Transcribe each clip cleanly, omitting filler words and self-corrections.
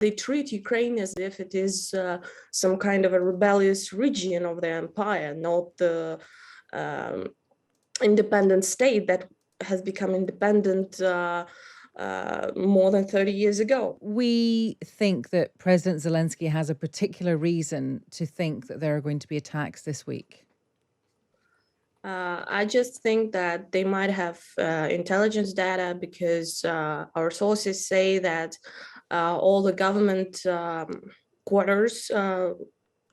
They treat Ukraine as if it is some kind of a rebellious region of their empire, not the um, independent state that has become independent more than 30 years ago. We think that President Zelensky has a particular reason to think that there are going to be attacks this week. I just think that they might have intelligence data because our sources say that all the government quarters,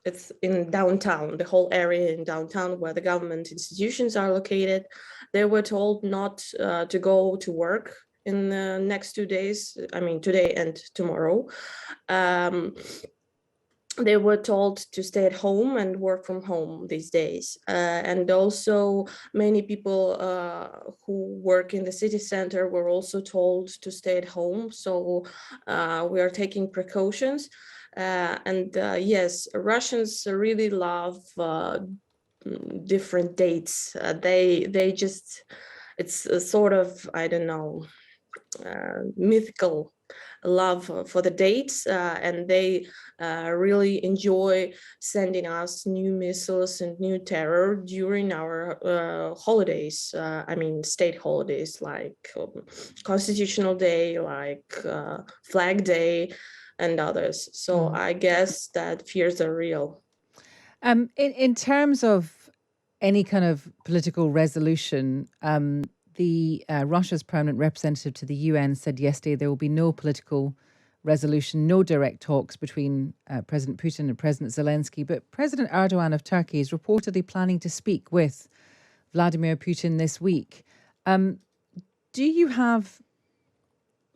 it's in downtown, the whole area in downtown where the government institutions are located, they were told not to go to work in the next 2 days, I mean, today and tomorrow. They were told to stay at home and work from home these days. And also many people who work in the city center were also told to stay at home. So we are taking precautions. Yes, Russians really love different dates. They just, it's a sort of, I don't know, mythical love for the dates, and they really enjoy sending us new missiles and new terror during our holidays. I mean, state holidays like Constitutional Day, like Flag Day, and others. So I guess that fears are real. In terms of any kind of political resolution, Russia's permanent representative to the UN said yesterday there will be no political resolution, no direct talks between President Putin and President Zelensky. But President Erdogan of Turkey is reportedly planning to speak with Vladimir Putin this week. Do you have,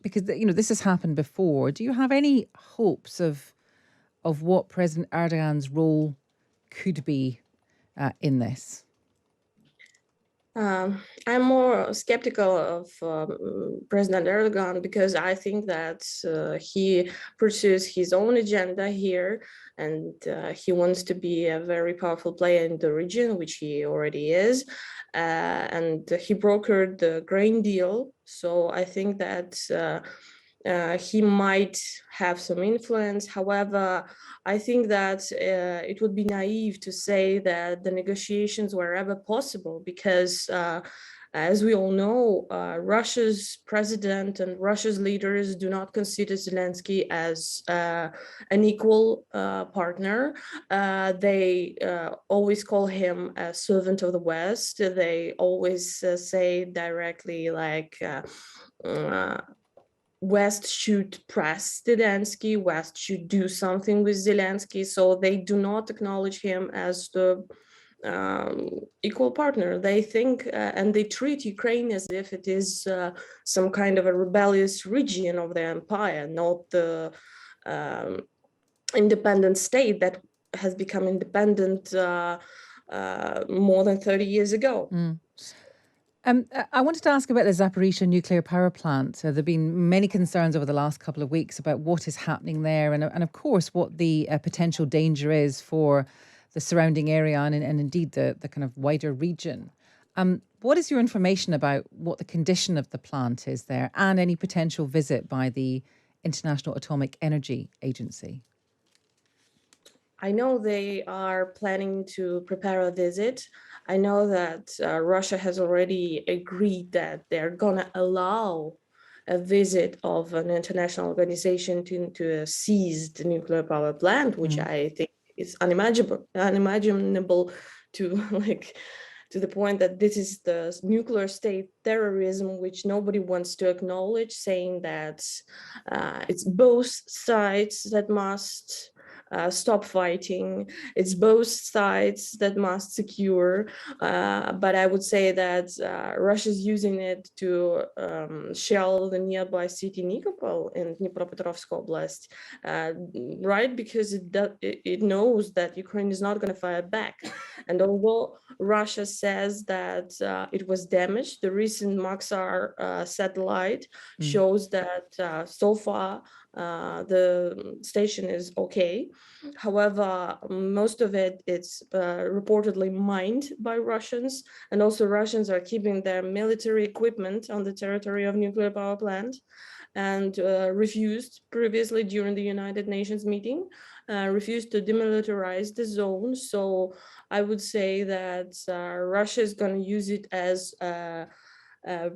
because this has happened before, do you have any hopes of what President Erdogan's role could be in this? I'm more skeptical of President Erdogan because I think that he pursues his own agenda here, and he wants to be a very powerful player in the region, which he already is. And he brokered the grain deal. So I think that he might have some influence. However, I think that it would be naive to say that the negotiations were ever possible because as we all know, Russia's president and Russia's leaders do not consider Zelensky as an equal partner. They always call him a servant of the West. They always say directly like, West should press Zelensky, West should do something with Zelensky. So they do not acknowledge him as the equal partner. They think and they treat Ukraine as if it is some kind of a rebellious region of their empire, not the independent state that has become independent more than 30 years ago. I wanted to ask about the Zaporizhzhia nuclear power plant. There have been many concerns over the last couple of weeks about what is happening there and of course, what the potential danger is for the surrounding area and indeed the kind of wider region. What is your information about what the condition of the plant is there and any potential visit by the International Atomic Energy Agency? I know they are planning to prepare a visit. I know that Russia has already agreed that they're going to allow a visit of an international organization to a seized nuclear power plant, which I think is unimaginable to to the point that this is the nuclear state terrorism, which nobody wants to acknowledge, saying that it's both sides that must stop fighting. It's both sides that must secure. But I would say that Russia's using it to shell the nearby city Nikopol in Dnipropetrovsk Oblast, right? Because it knows that Ukraine is not going to fire back. And although Russia says that it was damaged, the recent Maxar satellite shows that so far the station is okay. However, most of it's reportedly mined by Russians, and also Russians are keeping their military equipment on the territory of nuclear power plant. and refused previously during the United Nations meeting, refused to demilitarize the zone. So I would say that Russia is going to use it as a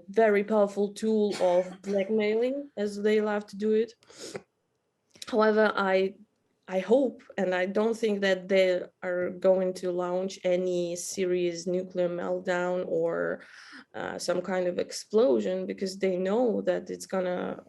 very powerful tool of blackmailing, as they love to do it. However, I hope, and I don't think that they are going to launch any serious nuclear meltdown or some kind of explosion, because they know that it's gonna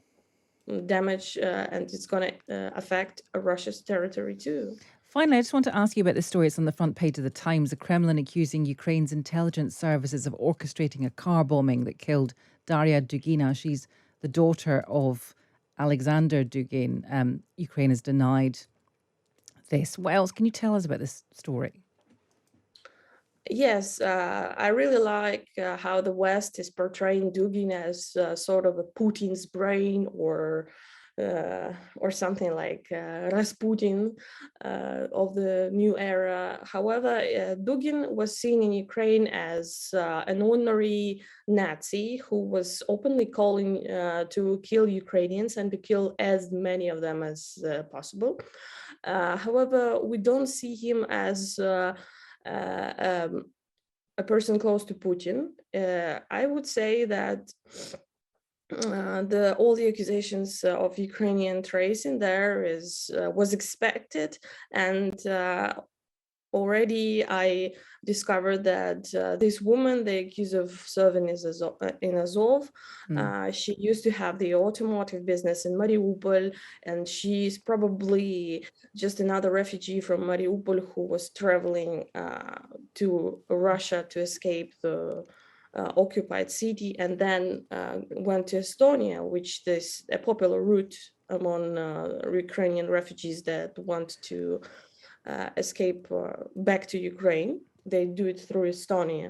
damage and it's gonna affect Russia's territory too. Finally, I just want to ask you about the story. It's on the front page of the Times. The Kremlin accusing Ukraine's intelligence services of orchestrating a car bombing that killed Daria Dugina. She's the daughter of Alexander Dugin. Ukraine has denied this. What else can you tell us about this story? Yes, I really like how the West is portraying Dugin as sort of a Putin's brain, or something like Rasputin of the new era. However, Dugin was seen in Ukraine as an ordinary Nazi who was openly calling to kill Ukrainians and to kill as many of them as possible. However, we don't see him as a person close to Putin. I would say that all the accusations of Ukrainian trace in there was expected, and already I discovered that this woman they accuse of serving in Azov. She used to have the automotive business in Mariupol, and she's probably just another refugee from Mariupol who was traveling to Russia to escape the occupied city, and then went to Estonia, which is a popular route among Ukrainian refugees that want to escape back to Ukraine. They do it through Estonia.